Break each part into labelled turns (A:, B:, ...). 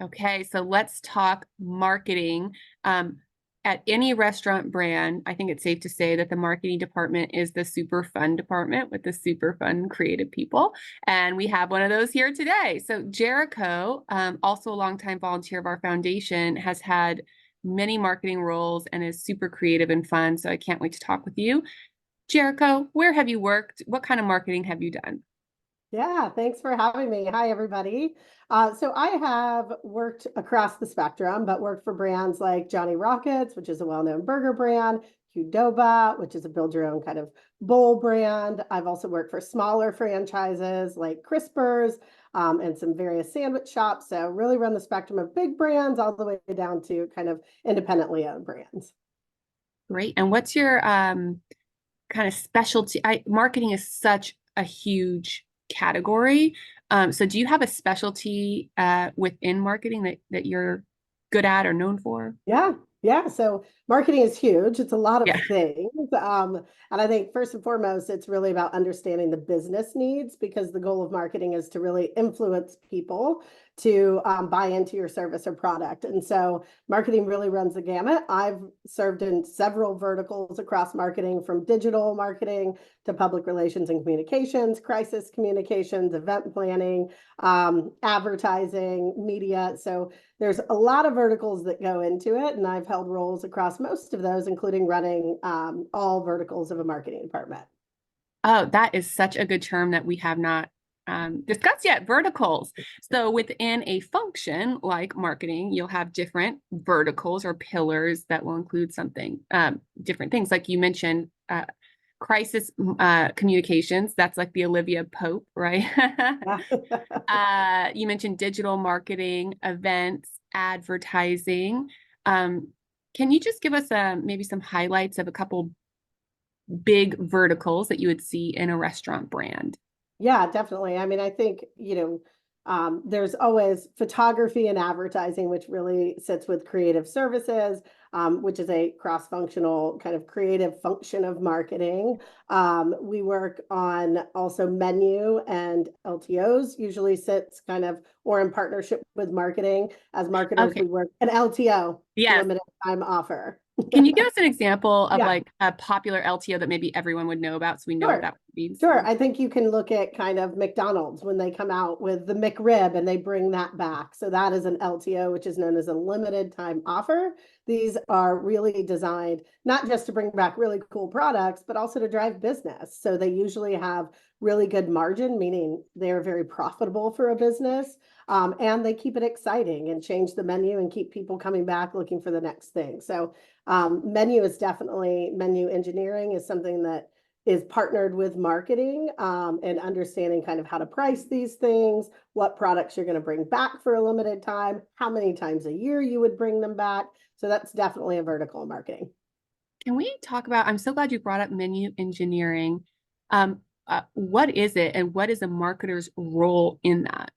A: Okay, so let's talk marketing. At any restaurant brand, I think it's safe to say that the marketing department is the super fun department with the super fun creative people. And we have one of those here today. So Jericho, also a longtime volunteer of our foundation, has had many marketing roles and is super creative and fun. So I can't wait to talk with you. Jericho, where have you worked? What kind of marketing have you done?
B: Yeah, thanks for having me. Hi, everybody. So I have worked across the spectrum, but worked for brands like Johnny Rockets, which is a well-known burger brand, Qdoba, which is a build your own kind of bowl brand. I've also worked for smaller franchises like Crispers, and some various sandwich shops. So really run the spectrum of big brands all the way down to kind of independently owned brands.
A: Great. And what's your kind of specialty? Marketing is such a huge category. So do you have a specialty within marketing that you're good at or known for?
B: Yeah, yeah. So marketing is huge. It's a lot of
A: Yeah.
B: things. And I think first and foremost, it's really about understanding the business needs because the goal of marketing is to really influence people to buy into your service or product. And so marketing really runs the gamut. I've served in several verticals across marketing, from digital marketing to public relations and communications, crisis communications, event planning, advertising, media. So there's a lot of verticals that go into it, and I've held roles across most of those, including running all verticals of a marketing department.
A: Oh, that is such a good term that we have not discussed yet, verticals. So within a function like marketing, you'll have different verticals or pillars that will include something, different things. Like you mentioned, crisis communications. That's like the Olivia Pope, right?
B: Yeah.
A: You mentioned digital marketing, events, advertising. Um, can you just give us maybe some highlights of a couple big verticals that you would see in a restaurant brand?
B: Yeah, definitely. I mean, I think, there's always photography and advertising, which really sits with creative services, which is a cross-functional kind of creative function of marketing. We work on also menu and LTOs, usually sits kind of or in partnership with marketing. As marketers,
A: Okay.
B: we work an LTO,
A: Yes.
B: limited time offer.
A: Can you give us an example of
B: Yeah.
A: like a popular LTO that maybe everyone would know about so we know what
B: Sure.
A: that means?
B: Sure. I think you can look at kind of McDonald's when they come out with the McRib and they bring that back. So that is an LTO, which is known as a limited time offer. These are really designed not just to bring back really cool products, but also to drive business. So they usually have really good margin, meaning they're very profitable for a business. And they keep it exciting and change the menu and keep people coming back looking for the next thing. So menu engineering is something that is partnered with marketing, and understanding kind of how to price these things, what products you're going to bring back for a limited time, how many times a year you would bring them back. So that's definitely a vertical in marketing.
A: Can we talk about, I'm so glad you brought up menu engineering. What is it and what is a marketer's role in that?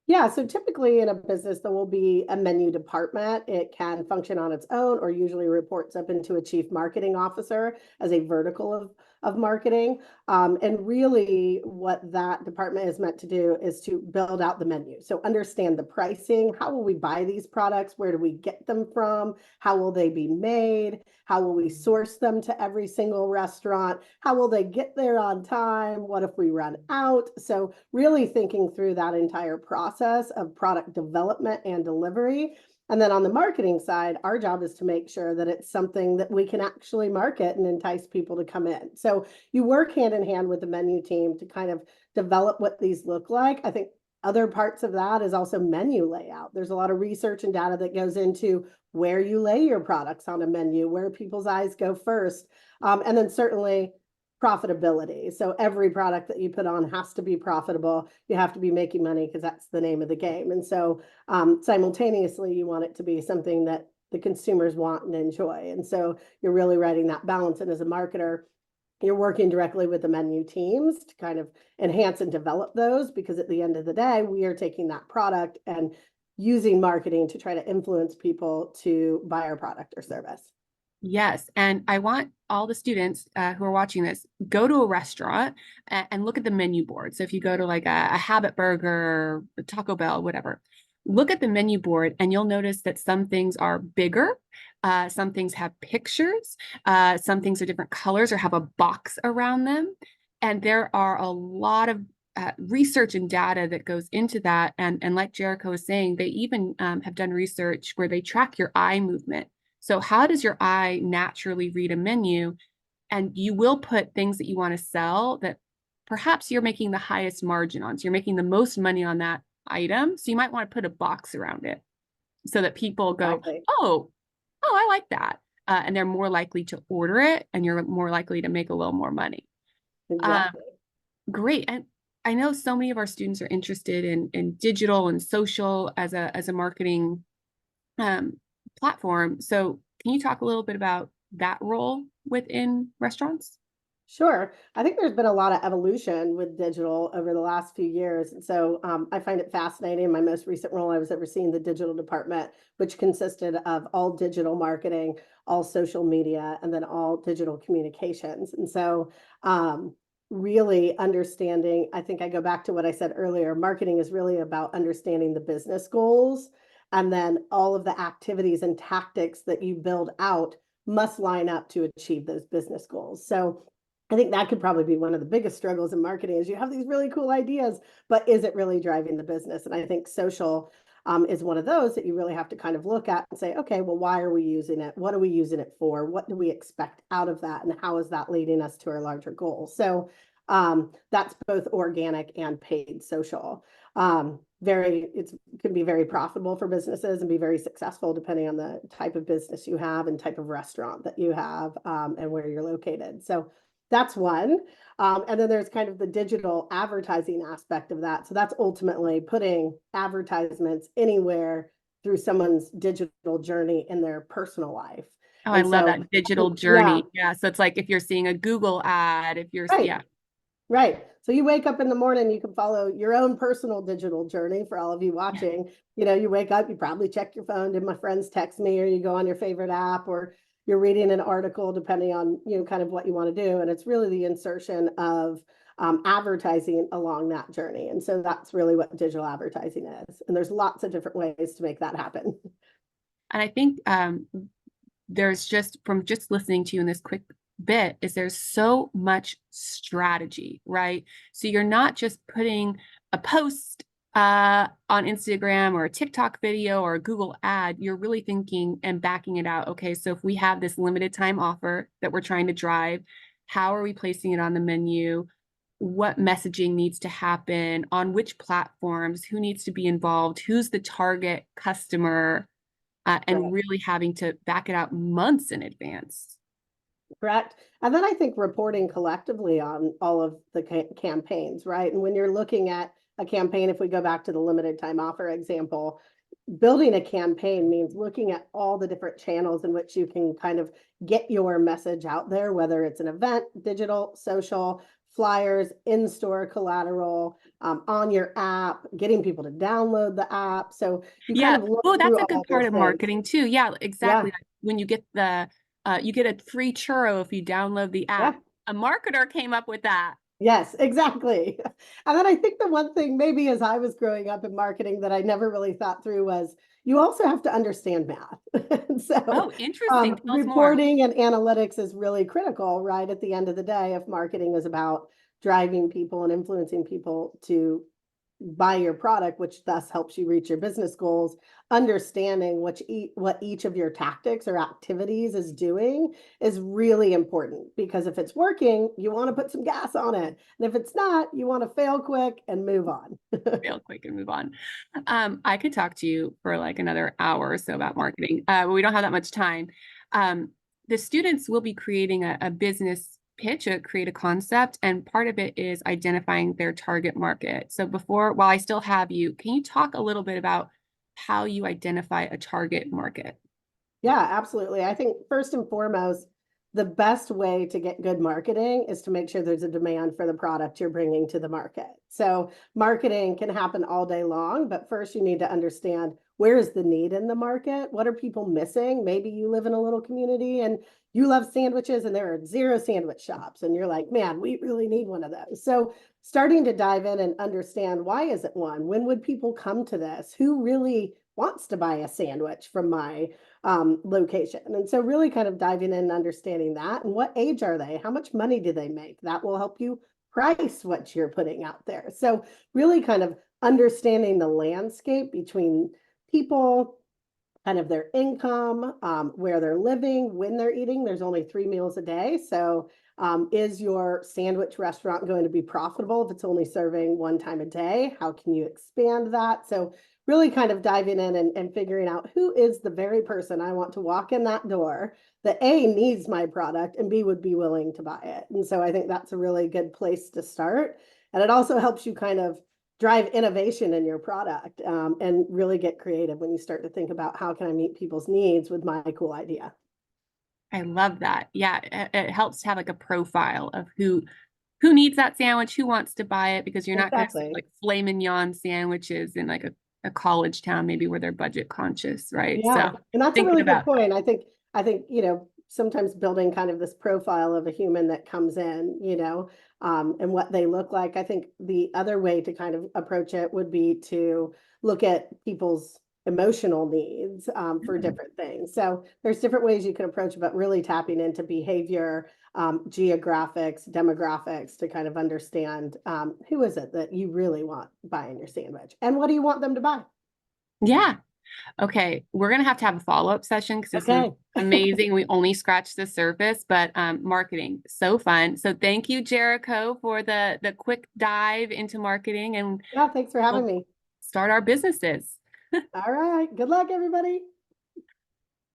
B: Yeah, so typically in a business, there will be a menu department. It can function on its own or usually reports up into a chief marketing officer as a vertical of marketing. And really, what that department is meant to do is to build out the menu. So, understand the pricing. How will we buy these products? Where do we get them from? How will they be made? How will we source them to every single restaurant? How will they get there on time? What if we run out? So, really thinking through that entire process of product development and delivery. And then on the marketing side, our job is to make sure that it's something that we can actually market and entice people to come in. So you work hand in hand with the menu team to kind of develop what these look like. I think other parts of that is also menu layout. There's a lot of research and data that goes into where you lay your products on a menu, where people's eyes go first. And then certainly profitability. So every product that you put on has to be profitable. You have to be making money because that's the name of the game. And so simultaneously, you want it to be something that the consumers want and enjoy. And so you're really writing that balance. And as a marketer, you're working directly with the menu teams to kind of enhance and develop those, because at the end of the day, we are taking that product and using marketing to try to influence people to buy our product or service.
A: Yes, and I want all the students who are watching this, go to a restaurant and look at the menu board. So if you go to like a Habit Burger, Taco Bell, whatever, look at the menu board and you'll notice that some things are bigger, some things have pictures, some things are different colors or have a box around them. And there are a lot of research and data that goes into that. And like Jericho was saying, they even have done research where they track your eye movement. So how does your eye naturally read a menu? And you will put things that you want to sell that perhaps you're making the highest margin on. So you're making the most money on that item. So you might want to put a box around it so that people go,
B: Exactly.
A: oh, I like that. And they're more likely to order it and you're more likely to make a little more money. Um,
B: Exactly.
A: great. And I know so many of our students are interested in digital and social as a marketing um, platform. So can you talk a little bit about that role within restaurants?
B: Sure. I think there's been a lot of evolution with digital over the last few years. And so I find it fascinating. In my most recent role, I was overseeing the digital department, which consisted of all digital marketing, all social media, and then all digital communications. And so really understanding, I think I go back to what I said earlier, marketing is really about understanding the business goals. And then all of the activities and tactics that you build out must line up to achieve those business goals. So I think that could probably be one of the biggest struggles in marketing is you have these really cool ideas, but is it really driving the business? And I think social is one of those that you really have to kind of look at and say, okay, well, why are we using it? What are we using it for? What do we expect out of that? And how is that leading us to our larger goals? So that's both organic and paid social. It can be very profitable for businesses and be very successful depending on the type of business you have and type of restaurant that you have and where you're located. So that's one. And then there's kind of the digital advertising aspect of that. So that's ultimately putting advertisements anywhere through someone's digital journey in their personal life.
A: Oh, I
B: And
A: love
B: so,
A: that digital
B: yeah,
A: journey. Yeah. So it's like if you're seeing a Google ad, if you're,
B: right.
A: yeah,
B: Right. So you wake up in the morning, you can follow your own personal digital journey for all of you watching. You wake up, you probably check your phone. Did my friends text me? Or you go on your favorite app, or you're reading an article, depending on, kind of what you want to do. And it's really the insertion of advertising along that journey. And so that's really what digital advertising is. And there's lots of different ways to make that happen.
A: and I think there's just from just listening to you in this quick bit is there's so much strategy, right? So you're not just putting a post on Instagram or a TikTok video or a Google ad, you're really thinking and backing it out. Okay, so if we have this limited time offer that we're trying to drive, how are we placing it on the menu? What messaging needs to happen on which platforms, who needs to be involved, who's the target customer, and
B: Right.
A: really having to back it out months in advance.
B: Correct. And then I think reporting collectively on all of the campaigns, right? And when you're looking at a campaign, if we go back to the limited time offer example, building a campaign means looking at all the different channels in which you can kind of get your message out there, whether it's an event, digital, social, flyers, in-store collateral, on your app, getting people to download the app. So you kind
A: Yeah.
B: of look
A: Oh, that's
B: through
A: a good
B: all
A: part
B: those
A: of
B: things.
A: marketing too. Yeah,
B: Yeah.
A: exactly. When you get a free churro if you download the
B: Yeah.
A: app. A marketer came up with that.
B: Yes, exactly. And then I think the one thing maybe as I was growing up in marketing that I never really thought through was you also have to understand math. And so
A: Oh, interesting. Tell us more.
B: reporting and analytics is really critical, right? At the end of the day, if marketing is about driving people and influencing people to buy your product, which thus helps you reach your business goals, understanding what each of your tactics or activities is doing is really important because if it's working, you want to put some gas on it. And if it's not, you want to fail quick and move on.
A: Real quick and move on. I could talk to you for like another hour or so about marketing, but we don't have that much time. The students will be creating a business pitch, create a concept, and part of it is identifying their target market. So while I still have you, can you talk a little bit about how you identify a target market?
B: Yeah, absolutely. I think first and foremost, the best way to get good marketing is to make sure there's a demand for the product you're bringing to the market. So marketing can happen all day long, but first you need to understand where is the need in the market? What are people missing? Maybe you live in a little community and you love sandwiches and there are 0 sandwich shops and you're like, man, we really need one of those. So starting to dive in and understand, why is it one? When would people come to this? Who really wants to buy a sandwich from my location? And so really kind of diving in and understanding that, and what age are they? How much money do they make? That will help you price what you're putting out there. So really kind of understanding the landscape between people, kind of their income, where they're living, when they're eating. There's only 3 meals a day. So is your sandwich restaurant going to be profitable if it's only serving one time a day? How can you expand that? So really kind of diving in and figuring out, who is the very person I want to walk in that door that A, needs my product, and B, would be willing to buy it. And so I think that's a really good place to start. And it also helps you kind of drive innovation in your product, and really get creative when you start to think about, how can I meet people's needs with my cool idea.
A: I love that. Yeah, it helps to have like a profile of who needs that sandwich, who wants to buy it, because you're not going to see
B: Exactly.
A: like filet mignon sandwiches in like a college town, maybe where they're budget conscious, right?
B: Yeah,
A: So
B: and that's a
A: thinking
B: really good
A: about that.
B: point. I think, sometimes building kind of this profile of a human that comes in, and what they look like. I think the other way to kind of approach it would be to look at people's emotional needs, for
A: Mhm.
B: different things. So there's different ways you can approach it, but really tapping into behavior, geographics, demographics, to kind of understand, who is it that you really want buying your sandwich, and what do you want them to buy?
A: Yeah. Okay, we're gonna have a follow-up session because this is
B: Okay.
A: amazing. We only scratched the surface, but marketing, so fun. So thank you, Jericho, for the quick dive into marketing, and
B: Yeah, thanks for having
A: we'll
B: me.
A: start our businesses.
B: All right. Good luck, everybody.